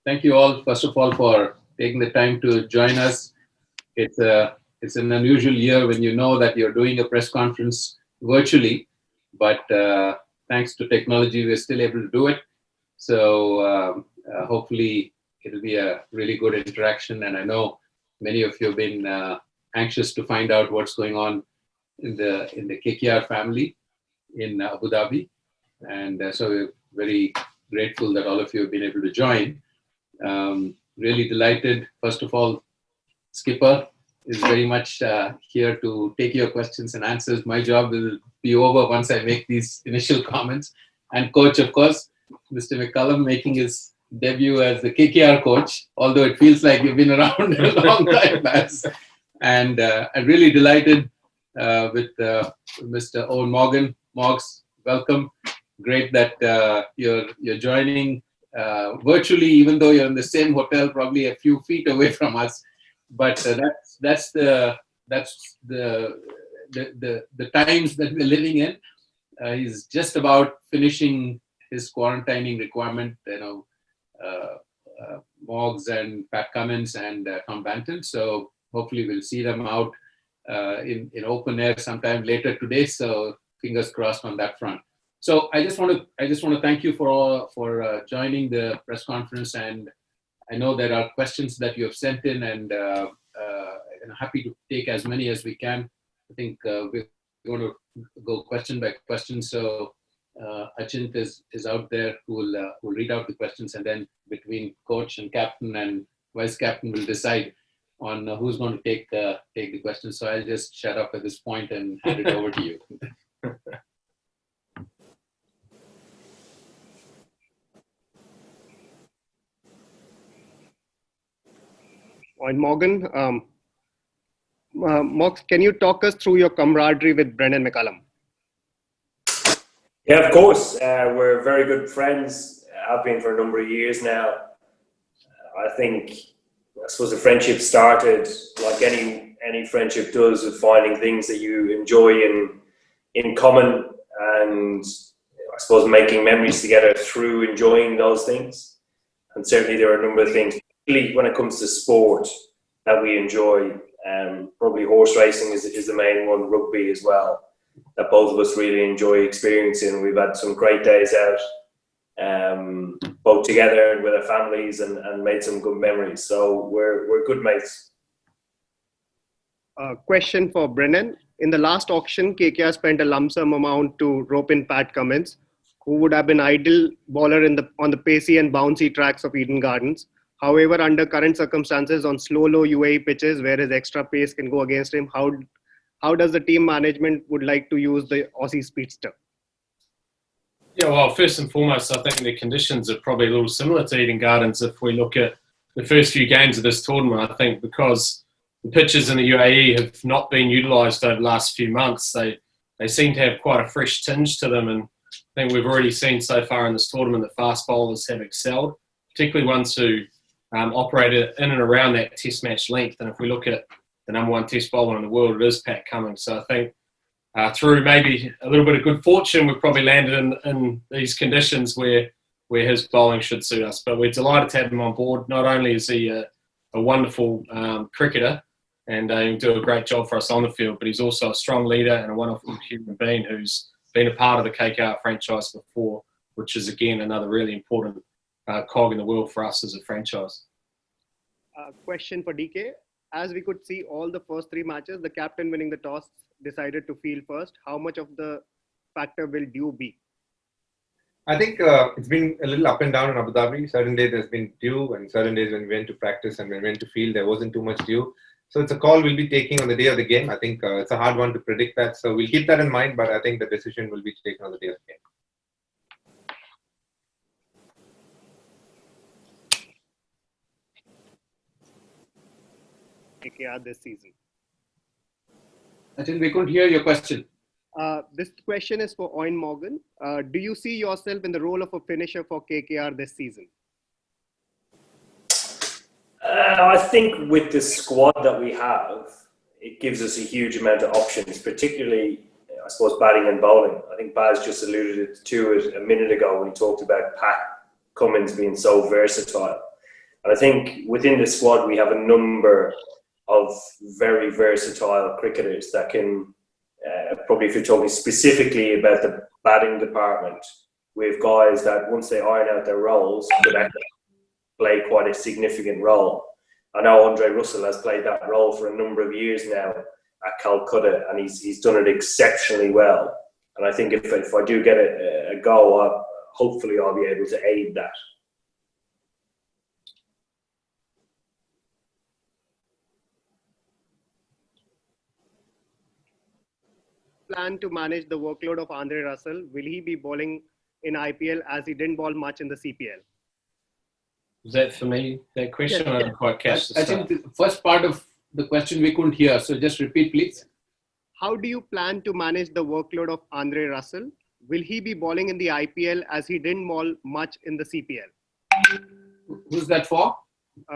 thank you all, first of all, for taking the time to join us. It's an unusual year when you know that you're doing a press conference virtually, but thanks to technology, we're still able to do it. So hopefully it'll be a really good interaction. And I know many of you have been anxious to find out what's going on in the KKR family in Abu Dhabi. And so we're very grateful that all of you have been able to join. Really delighted. First of all, Skipper is very much here to take your questions and answers. My job will be over once I make these initial comments. And coach, of course, Mr. McCullum making his debut as the KKR coach, although it feels like you've been around a long time, Baz. And I'm really delighted with Mr. Eoin Morgan. Morgs, welcome. Great that you're joining virtually, even though you're in the same hotel, probably a few feet away from us. But that's the times that we're living in. He's just about finishing his quarantining requirement. Morgs and Pat Cummins and Tom Banton. So hopefully we'll see them out in open air sometime later today. So fingers crossed on that front. So I just want to thank you for joining the press conference, and I know there are questions that you have sent in, and I'm happy to take as many as we can. I think we're going to go question by question. So Achint is out there who will read out the questions, and then between coach and captain and vice captain will decide on who's going to take the questions. So I'll just shut up at this point and hand it over to you. Eoin Morgan, Morgs, can you talk us through your camaraderie with Brendon McCullum? Yeah, of course. We're very good friends. I've been for a number of years now. I suppose the friendship started like any friendship does, with finding things that you enjoy in common, and I suppose making memories together through enjoying those things. And certainly there are a number of things, particularly when it comes to sport, that we enjoy. Probably horse racing is the main one, rugby as well, that both of us really enjoy experiencing. We've had some great days out, both together and with our families, and made some good memories. So we're good mates. Question for Brendon. In the last auction, KKR spent a lump sum amount to rope in Pat Cummins, who would have been ideal bowler on the pacey and bouncy tracks of Eden Gardens. However, under current circumstances on slow, low UAE pitches where his extra pace can go against him, how does the team management would like to use the Aussie speedster? Yeah, well, first and foremost, I think the conditions are probably a little similar to Eden Gardens. If we look at the first few games of this tournament, I think because the pitches in the UAE have not been utilised over the last few months, they seem to have quite a fresh tinge to them. And I think we've already seen so far in this tournament that fast bowlers have excelled, particularly ones who operated in and around that test match length. And if we look at the number one test bowler in the world, it is Pat Cummins. So I think through maybe a little bit of good fortune, we've probably landed in these conditions where his bowling should suit us. But we're delighted to have him on board. Not only is he a wonderful cricketer and he'll do a great job for us on the field, but he's also a strong leader and a wonderful human being who's been a part of the KKR franchise before, which is, again, another really important cog in the wheel for us as a franchise. Question for DK. As we could see all the first three matches, the captain winning the toss decided to field first. How much of the factor will dew be? I think it's been a little up and down in Abu Dhabi. Certain days there's been dew, and certain days when we went to practice and when we went to field, there wasn't too much dew. So it's a call we'll be taking on the day of the game. I think it's a hard one to predict that. So we'll keep that in mind, but I think the decision will be taken on the day of the game. KKR this season. I think we couldn't hear your question. This question is for Eoin Morgan. Do you see yourself in the role of a finisher for KKR this season? I think with the squad that we have, it gives us a huge amount of options, particularly, I suppose, batting and bowling. I think Baz just alluded to it a minute ago when he talked about Pat Cummins being so versatile. And I think within the squad, we have a number of very versatile cricketers that can, probably if you're talking specifically about the batting department, we have guys that once they iron out their roles could actually play quite a significant role. I know Andre Russell has played that role for a number of years now at Calcutta, and he's done it exceptionally well. And I think if I do get a go, hopefully I'll be able to aid that. Plan to manage the workload of Andre Russell? Will he be bowling in IPL as he didn't bowl much in the CPL? Was that for me, that question? Yes. I didn't quite catch the I start. think the first part of the question we couldn't hear, so just repeat, please. How do you plan to manage the workload of Andre Russell? Will he be bowling in the IPL as he didn't bowl much in the CPL? Who's that for?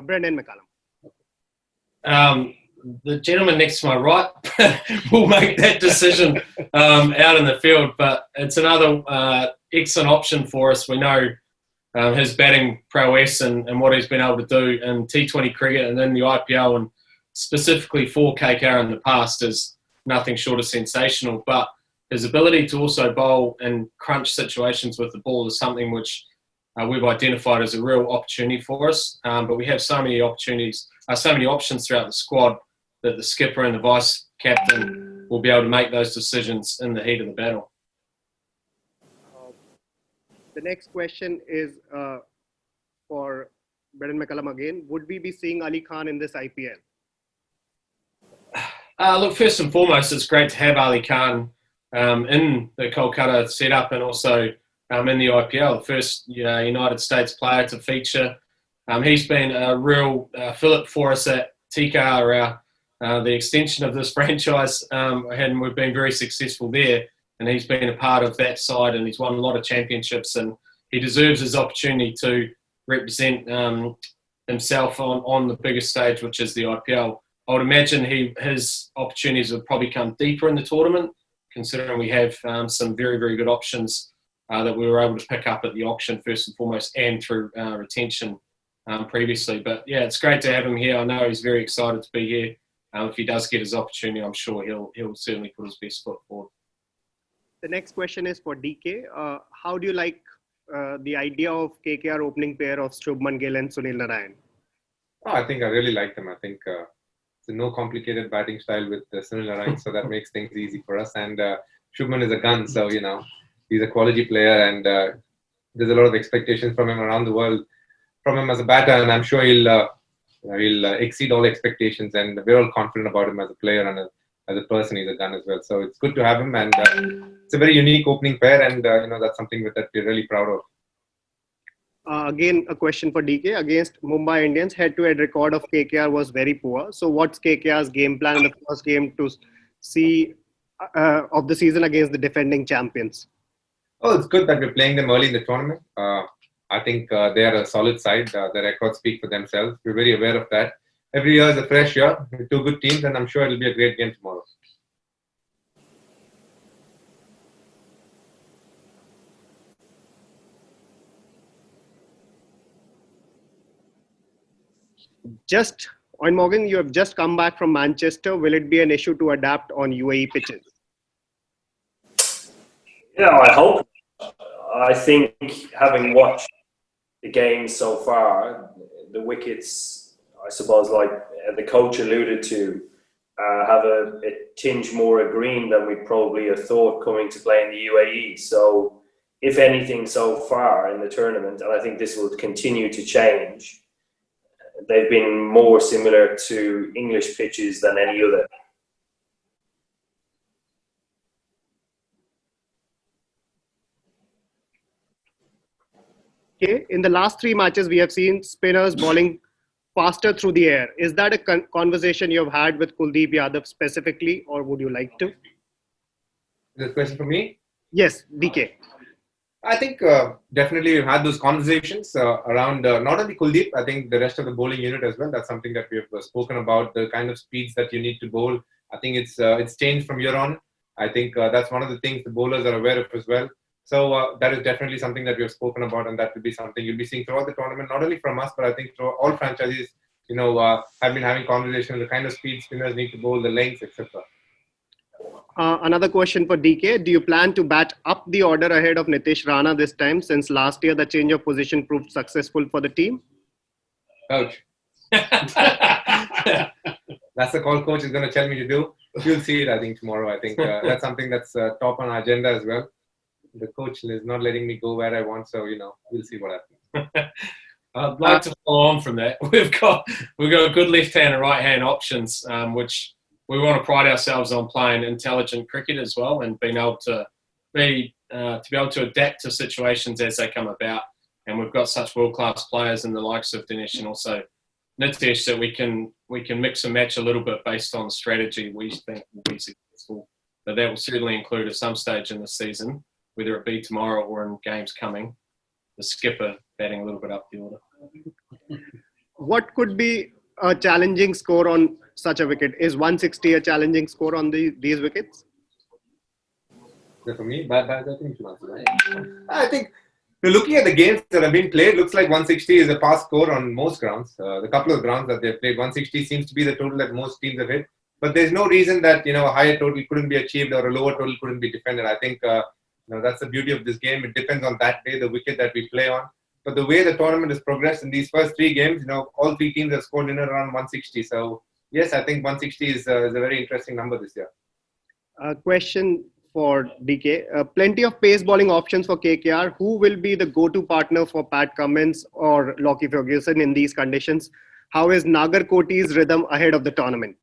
Brendon McCullum. The gentleman next to my right will make that decision out in the field, but it's another excellent option for us. We know his batting prowess and what he's been able to do in T20 cricket and in the IPL, and specifically for KKR in the past, is nothing short of sensational. But his ability to also bowl in crunch situations with the ball is something which we've identified as a real opportunity for us. But we have so many opportunities, so many options throughout the squad that the skipper and the vice captain will be able to make those decisions in the heat of the battle. The next question is for Brendon McCullum again. Would we be seeing Ali Khan in this IPL? Look, first and foremost, it's great to have Ali Khan in the Kolkata setup and also in the IPL, the first United States player to feature. He's been a real fillip for us at TKR, the extension of this franchise, and we've been very successful there. And he's been a part of that side, and he's won a lot of championships, and he deserves his opportunity to represent himself on the biggest stage, which is the IPL. I would imagine his opportunities would probably come deeper in the tournament, considering we have some very, very good options that we were able to pick up at the auction first and foremost, and through retention previously. But yeah, it's great to have him here. I know he's very excited to be here. If he does get his opportunity, I'm sure he'll certainly put his best foot forward. The next question is for DK. How do you like the idea of KKR opening pair of Shubman Gill and Sunil Narayan? Oh, I think I really like them. I think it's a no complicated batting style with Sunil Narayan, so that makes things easy for us. And Shubman is a gun, so he's a quality player, and there's a lot of expectations from him around the world, from him as a batter, and I'm sure he'll exceed all expectations. And we're all confident about him as a player and as a person. He's a gun as well. So it's good to have him, and it's a very unique opening pair, and that's something that we're really proud of. Again, a question for DK. Against Mumbai Indians, head-to-head record of KKR was very poor. So what's KKR's game plan in the first game to see of the season against the defending champions? Oh, it's good that we're playing them early in the tournament. I think they are a solid side. The records speak for themselves. We're very aware of that. Every year is a fresh year with two good teams, and I'm sure it'll be a great game tomorrow. Eoin Morgan, you have just come back from Manchester. Will it be an issue to adapt on UAE pitches? Yeah, I hope. I think having watched the game so far, the wickets, I suppose, like the coach alluded to, have a tinge more of green than we probably have thought coming to play in the UAE. So, if anything, so far in the tournament, and I think this will continue to change, they've been more similar to English pitches than any other. Okay. In the last three matches, we have seen spinners bowling faster through the air. Is that a conversation you have had with Kuldeep Yadav specifically, or would you like to? This question for me? Yes, DK. I think definitely we've had those conversations around not only Kuldeep, I think the rest of the bowling unit as well. That's something that we have spoken about, the kind of speeds that you need to bowl. I think it's changed from year on. I think that's one of the things the bowlers are aware of as well. So that is definitely something that we have spoken about, and that will be something you'll be seeing throughout the tournament, not only from us, but I think through all franchises, have been having conversations, the kind of speed spinners need to bowl, the lengths, etc. Another question for DK. Do you plan to bat up the order ahead of Nitish Rana this time, since last year the change of position proved successful for the team? Coach. That's the call coach is going to tell me to do. You'll see it, I think, tomorrow. I think that's something that's top on our agenda as well. The coach is not letting me go where I want, so we'll see what happens. I'd like to follow on from that. We've got good left hand and right hand options, which we want to pride ourselves on playing intelligent cricket as well, and being able to be able to adapt to situations as they come about. And we've got such world class players in the likes of Dinesh and also Nitish that we can mix and match a little bit based on the strategy we think will be successful. But that will certainly include at some stage in the season, whether it be tomorrow or in games coming, the skipper batting a little bit up the order. What could be a challenging score on such a wicket? Is 160 a challenging score on these wickets? For me, I think looking at the games that have been played, looks like 160 is a pass score on most grounds. The couple of grounds that they've played, 160 seems to be the total that most teams have hit. But there's no reason that a higher total couldn't be achieved or a lower total couldn't be defended. I think that's the beauty of this game. It depends on that day, the wicket that we play on. But the way the tournament has progressed in these first three games, all three teams have scored in and around 160. So yes, I think 160 is a very interesting number this year. Question for DK. Plenty of pace bowling options for KKR. Who will be the go-to partner for Pat Cummins or Lockie Ferguson in these conditions? How is Nagar Koti's rhythm ahead of the tournament?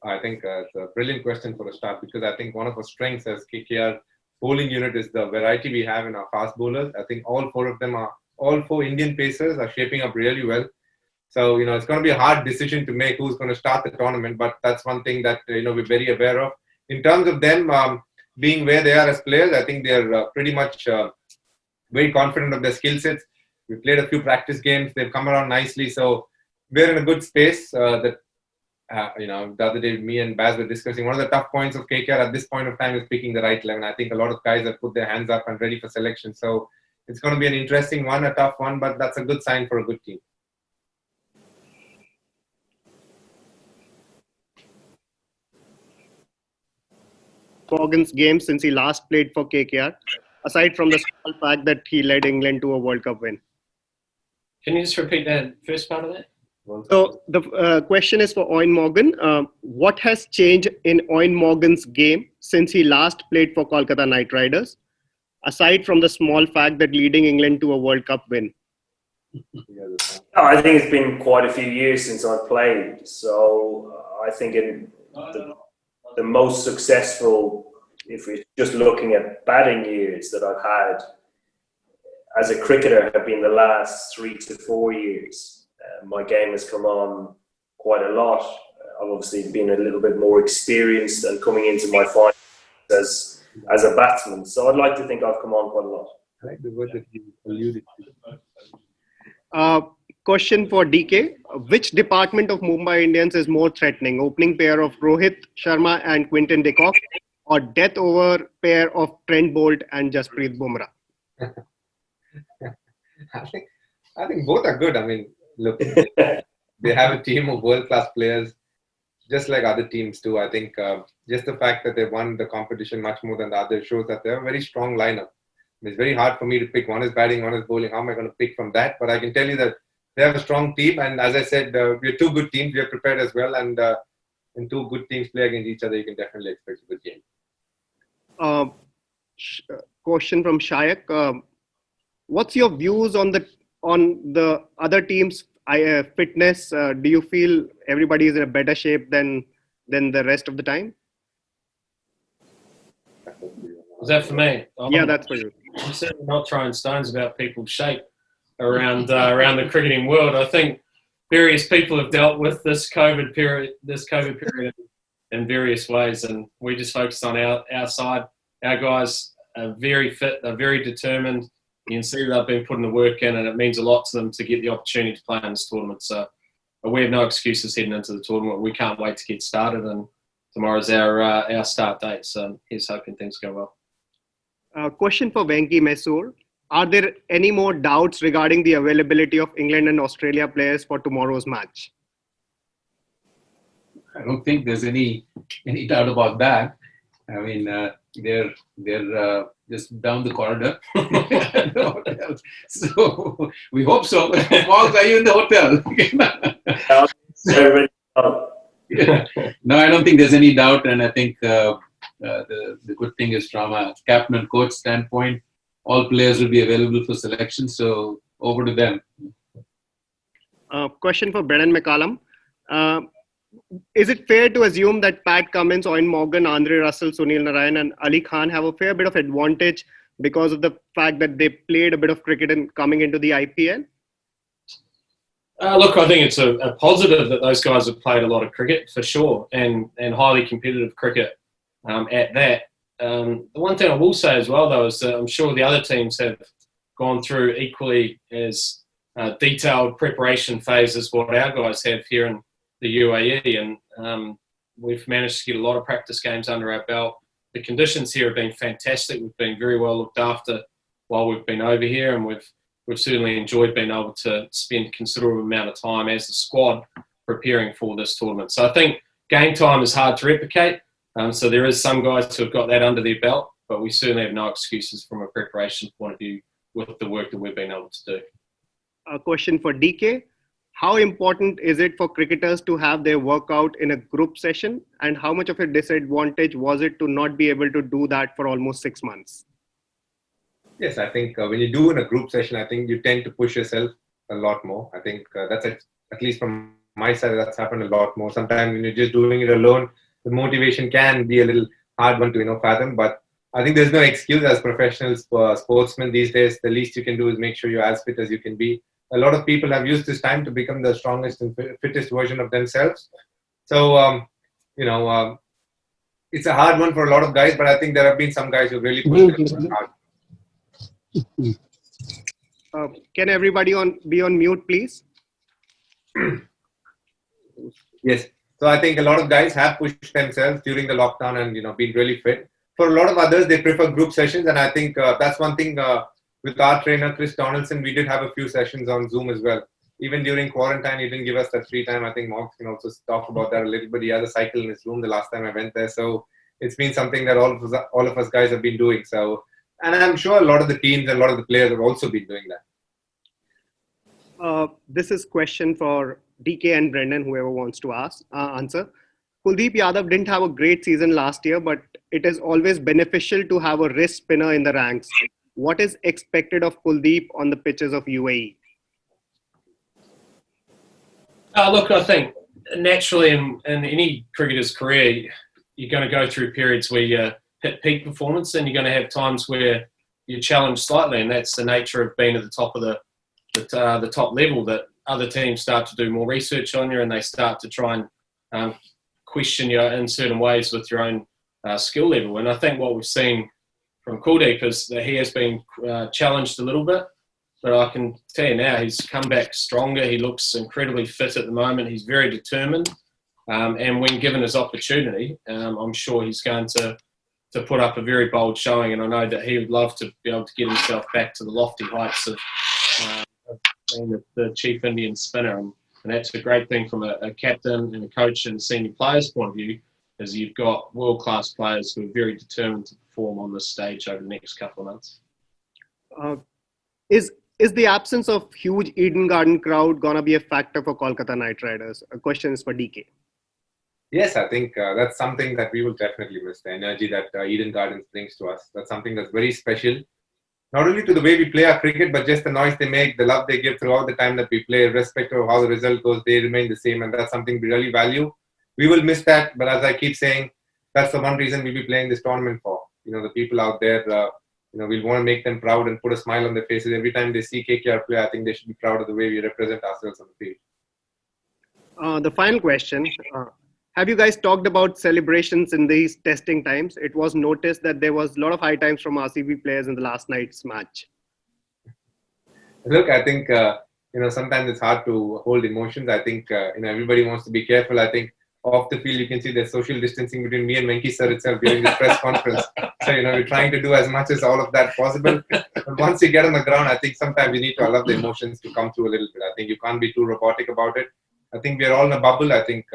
I think it's a brilliant question for a start, because I think one of our strengths as KKR bowling unit is the variety we have in our fast bowlers. I think all four Indian pacers are shaping up really well. So, it's going to be a hard decision to make who's going to start the tournament, but that's one thing that, we're very aware of. In terms of them being where they are as players, I think they're pretty much very confident of their skill sets. We played a few practice games. They've come around nicely. So we're in a good space the other day, me and Baz were discussing one of the tough points of KKR at this point of time is picking the right 11. I think a lot of guys have put their hands up and ready for selection. So it's going to be an interesting one, a tough one, but that's a good sign for a good team. Morgan's game since he last played for KKR, aside from the small fact that he led England to a World Cup win? Can you just repeat that first part of that? So the question is for Eoin Morgan. What has changed in Eoin Morgan's game since he last played for Kolkata Knight Riders, aside from the small fact that leading England to a World Cup win? I think it's been quite a few years since I've played. So I think in the most successful, if we're just looking at batting years that I've had as a cricketer, have been the last 3 to 4 years. My game has come on quite a lot. I've obviously been a little bit more experienced and coming into my finals as a batsman. So I'd like to think I've come on quite a lot. I like the word that you alluded to. Question for DK. Which department of Mumbai Indians is more threatening? Opening pair of Rohit Sharma and Quinton de Kock, or death over pair of Trent Bolt and Jasprit Bumrah? I think both are good. I mean, look, they have a team of world-class players, just like other teams do. I think just the fact that they won the competition much more than the others shows that they have a very strong lineup. It's very hard for me to pick. One is batting, one is bowling. How am I going to pick from that? But I can tell you that they have a strong team. And as I said, we're two good teams. We're prepared as well. And when two good teams play against each other, you can definitely expect a good game. Question from Shayak. What's your views on the other teams' fitness? Do you feel everybody is in a better shape than the rest of the time? Was that for me? Yeah, that's for you. I'm certainly not throwing stones about people's shape around the cricketing world. I think various people have dealt with this COVID period in various ways, and we just focused on our side. Our guys are very fit, they're very determined. You can see they've been putting the work in, and it means a lot to them to get the opportunity to play in this tournament. So we have no excuses heading into the tournament. We can't wait to get started, and tomorrow's our start date. So here's hoping things go well. Question for Venki Mesur. Are there any more doubts regarding the availability of England and Australia players for tomorrow's match? I don't think there's any doubt about that. I mean, they're just down the corridor. So we hope so. Mark, are you in the hotel? No, I don't think there's any doubt, and I think the good thing is from a captain and coach standpoint, all players will be available for selection. So over to them. Question for Brendon McCullum. Is it fair to assume that Pat Cummins, Eoin Morgan, Andre Russell, Sunil Narayan and Ali Khan have a fair bit of advantage because of the fact that they played a bit of cricket in coming into the IPL? Look, I think it's a positive that those guys have played a lot of cricket for sure, and highly competitive cricket at that. The one thing I will say as well, though, is that I'm sure the other teams have gone through equally as detailed preparation phases what our guys have here in the UAE, and we've managed to get a lot of practice games under our belt. The conditions here have been fantastic. We've been very well looked after while we've been over here, and we've certainly enjoyed being able to spend a considerable amount of time as a squad preparing for this tournament. So I think game time is hard to replicate. So there is some guys who have got that under their belt, but we certainly have no excuses from a preparation point of view with the work that we've been able to do. A question for DK. How important is it for cricketers to have their workout in a group session? And how much of a disadvantage was it to not be able to do that for almost 6 months? Yes, I think when you do in a group session, I think you tend to push yourself a lot more. I think that's at least from my side, that's happened a lot more. Sometimes when you're just doing it alone, the motivation can be a little hard one to fathom. But I think there's no excuse as professional sportsmen these days. The least you can do is make sure you're as fit as you can be. A lot of people have used this time to become the strongest and fittest version of themselves. So, it's a hard one for a lot of guys, but I think there have been some guys who really pushed it hard. Can everybody be on mute, please? Yes. So I think a lot of guys have pushed themselves during the lockdown and, been really fit. For a lot of others, they prefer group sessions. And I think that's one thing with our trainer, Chris Donaldson, we did have a few sessions on Zoom as well. Even during quarantine, he didn't give us that free time. I think Mark can also talk about that a little bit. He has a cycle in his room the last time I went there. So it's been something that all of us guys have been doing. So, and I'm sure a lot of the teams and a lot of the players have also been doing that. This is question for DK and Brendon, whoever wants to answer. Kuldeep Yadav didn't have a great season last year, but it is always beneficial to have a wrist spinner in the ranks. What is expected of Kuldeep on the pitches of UAE? Look, I think naturally in any cricketer's career, you're going to go through periods where you hit peak performance, and you're going to have times where you're challenged slightly, and that's the nature of being at the top of the top level, that other teams start to do more research on you and they start to try and question you in certain ways with your own skill level. And I think what we've seen from Kuldeep is that he has been challenged a little bit, but I can tell you now he's come back stronger. He looks incredibly fit at the moment. He's very determined, and when given his opportunity, I'm sure he's going to put up a very bold showing, and I know that he would love to be able to get himself back to the lofty heights of being the chief Indian spinner, and that's a great thing from a captain and a coach and a senior player's point of view, is you've got world-class players who are very determined to perform on this stage over the next couple of months. Is the absence of huge Eden Garden crowd going to be a factor for Kolkata Knight Riders? A question is for DK. Yes, I think that's something that we will definitely miss, the energy that Eden Gardens brings to us. That's something that's very special, not only to the way we play our cricket, but just the noise they make, the love they give throughout the time that we play, irrespective of how the result goes, they remain the same, and that's something we really value. We will miss that, but as I keep saying, that's the one reason we'll be playing this tournament for. The people out there, we'll want to make them proud and put a smile on their faces. Every time they see KKR play, I think they should be proud of the way we represent ourselves on the field. The final question. Have you guys talked about celebrations in these testing times? It was noticed that there was a lot of high times from RCB players in the last night's match. Look, I think, sometimes it's hard to hold emotions. I think, everybody wants to be careful. I think off the field, you can see there's social distancing between me and Venki sir itself during this press conference. So, we're trying to do as much as all of that possible. But once you get on the ground, I think sometimes you need to allow the emotions to come through a little bit. I think you can't be too robotic about it. I think we're all in a bubble. I think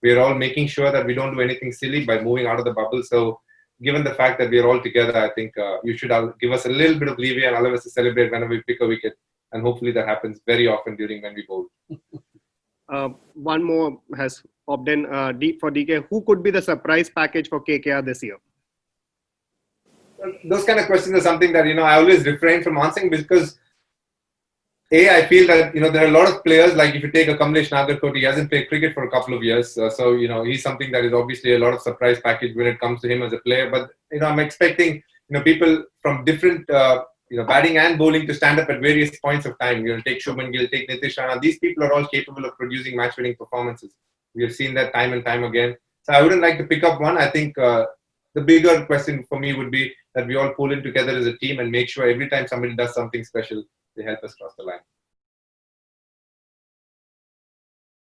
we're all making sure that we don't do anything silly by moving out of the bubble. So given the fact that we're all together, I think you should give us a little bit of leeway and allow us to celebrate whenever we pick a wicket. And hopefully that happens very often during when we bowl. One more has popped in for DK. Who could be the surprise package for KKR this year? Those kind of questions are something that, I always refrain from answering because I feel that, there are a lot of players, like if you take a Kamlesh Nagarkot, he hasn't played cricket for a couple of years. So, he's something that is obviously a lot of surprise package when it comes to him as a player. But, I'm expecting, people from different, batting and bowling to stand up at various points of time. Take Shubman Gill, take Nitish Rana. These people are all capable of producing match-winning performances. We have seen that time and time again. So I wouldn't like to pick up one. I think the bigger question for me would be that we all pull in together as a team and make sure every time somebody does something special, they help us cross the line.